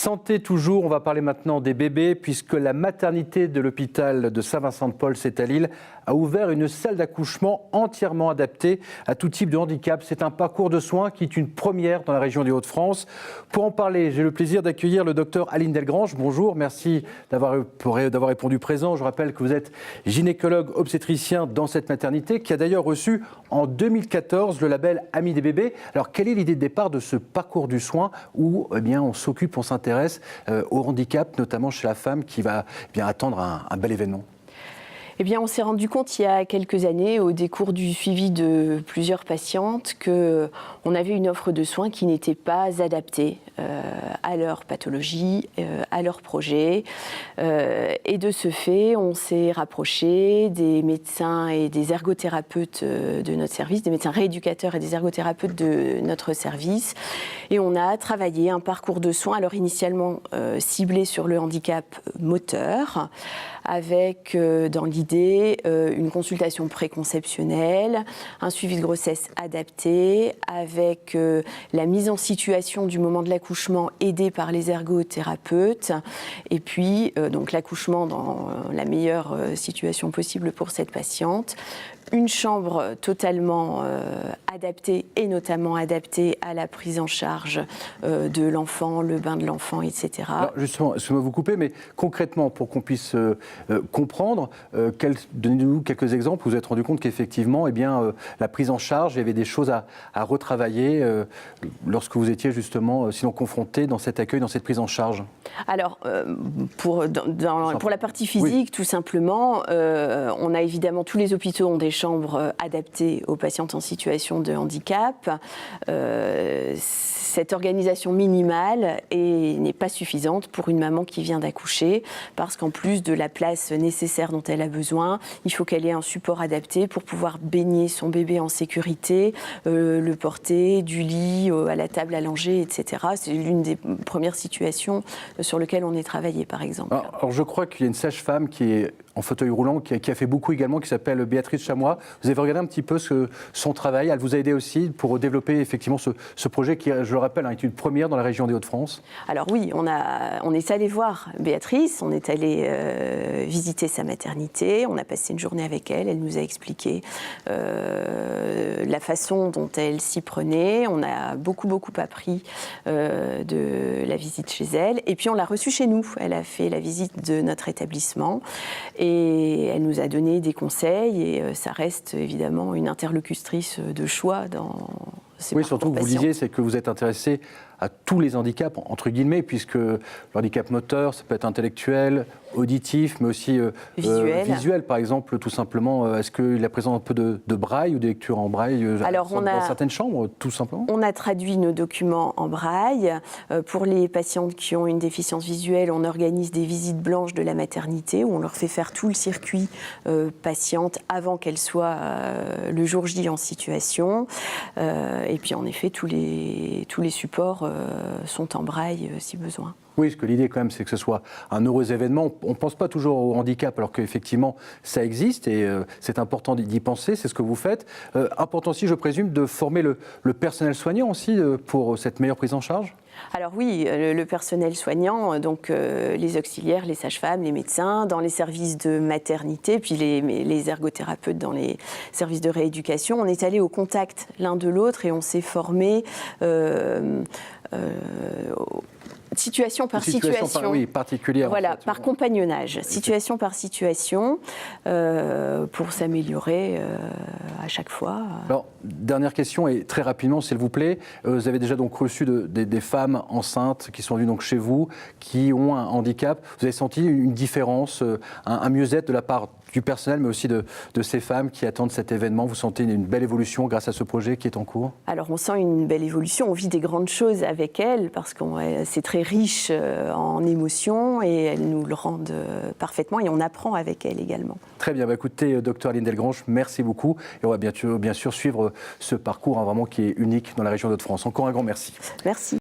Santé toujours, on va parler maintenant des bébés puisque la maternité de l'hôpital de Saint-Vincent-de-Paul, c'est à Lille, a ouvert une salle d'accouchement entièrement adaptée à tout type de handicap. C'est un parcours de soins qui est une première dans la région des Hauts-de-France. Pour en parler, j'ai le plaisir d'accueillir le docteur Aline Delgrange. Bonjour, merci d'avoir répondu présent. Je rappelle que vous êtes gynécologue obstétricien dans cette maternité qui a d'ailleurs reçu en 2014 le label Ami des bébés. Alors quelle est l'idée de départ de ce parcours du soin où on s'occupe, on s'intéresse au handicap, notamment chez la femme qui va attendre un bel événement? On s'est rendu compte il y a quelques années, au décours du suivi de plusieurs patientes, qu'on avait une offre de soins qui n'était pas adaptée à leur pathologie, à leur projet. Et de ce fait, on s'est rapproché des médecins et des ergothérapeutes de notre service, des médecins rééducateurs et des ergothérapeutes de notre service. Et on a travaillé un parcours de soins, alors initialement ciblé sur le handicap moteur, avec dans l'idée une consultation préconceptionnelle, un suivi de grossesse adapté, avec la mise en situation du moment de l'accouchement aidé par les ergothérapeutes, et puis donc l'accouchement dans la meilleure situation possible pour cette patiente. Une chambre totalement adaptée et notamment adaptée à la prise en charge de l'enfant, le bain de l'enfant, etc. Alors justement, excusez-moi de vous couper, mais concrètement, pour qu'on puisse comprendre, donnez-nous quelques exemples où vous vous êtes rendu compte qu'effectivement, la prise en charge, il y avait des choses à retravailler lorsque vous étiez justement, sinon confronté dans cet accueil, dans cette prise en charge. Alors, pour la partie physique, oui, tout simplement, on a évidemment, tous les hôpitaux ont des chambres adaptées aux patientes en situation de handicap. Cette organisation minimale n'est pas suffisante pour une maman qui vient d'accoucher, parce qu'en plus de la place nécessaire dont elle a besoin, il faut qu'elle ait un support adapté pour pouvoir baigner son bébé en sécurité, le porter du lit à la table allongée, etc. C'est l'une des premières situations sur lesquelles on est travaillé, par exemple. Alors je crois qu'il y a une sage-femme qui est en fauteuil roulant, qui a fait beaucoup également, qui s'appelle Béatrice Chamois. Vous avez regardé un petit peu son travail. Elle vous a aidé aussi pour développer effectivement ce projet qui, je le rappelle, est une première dans la région des Hauts-de-France. Alors oui, on est allé voir Béatrice, on est allé visiter sa maternité, on a passé une journée avec elle, elle nous a expliqué la façon dont elle s'y prenait. On a beaucoup appris de la visite chez elle. Et puis on l'a reçue chez nous. Elle a fait la visite de notre établissement. Et elle nous a donné des conseils et ça reste évidemment une interlocutrice de choix dans ces parcours. Oui, surtout que vous disiez, c'est que vous êtes intéressé à tous les handicaps, entre guillemets, puisque le handicap moteur, ça peut être intellectuel, auditif, mais aussi visuel, par exemple, tout simplement. Est-ce qu'il y a présent un peu de braille ou des lectures en braille dans certaines chambres, tout simplement? On a traduit nos documents en braille. Pour les patientes qui ont une déficience visuelle, on organise des visites blanches de la maternité où on leur fait faire tout le circuit patiente avant qu'elle soit le jour J en situation. Et puis, en effet, tous les supports sont en braille si besoin. Oui, parce que l'idée quand même, c'est que ce soit un heureux événement. On ne pense pas toujours au handicap, alors qu'effectivement, ça existe et c'est important d'y penser, c'est ce que vous faites. Important aussi, je présume, de former le personnel soignant aussi pour cette meilleure prise en charge? Alors oui, le personnel soignant, donc les auxiliaires, les sages-femmes, les médecins, dans les services de maternité, puis les ergothérapeutes dans les services de rééducation. On est allé au contact l'un de l'autre et on s'est formé situation par situation. Oui, particulière. Voilà, en fait, par compagnonnage, situation par situation, pour s'améliorer à chaque fois. Alors, dernière question, et très rapidement, s'il vous plaît. Vous avez déjà donc reçu des femmes enceintes qui sont venues donc chez vous, qui ont un handicap. Vous avez senti une différence, un mieux-être de la part du personnel, mais aussi de ces femmes qui attendent cet événement? Vous sentez une belle évolution grâce à ce projet qui est en cours? Alors, on sent une belle évolution. On vit des grandes choses avec elles, parce que c'est très riche en émotions, et elles nous le rendent parfaitement, et on apprend avec elles également. Très bien. Écoutez, docteur Aline Delgrange, merci beaucoup. Et on va bien sûr suivre ce parcours vraiment qui est unique dans la région d'Hauts-de-France. Encore un grand merci. Merci.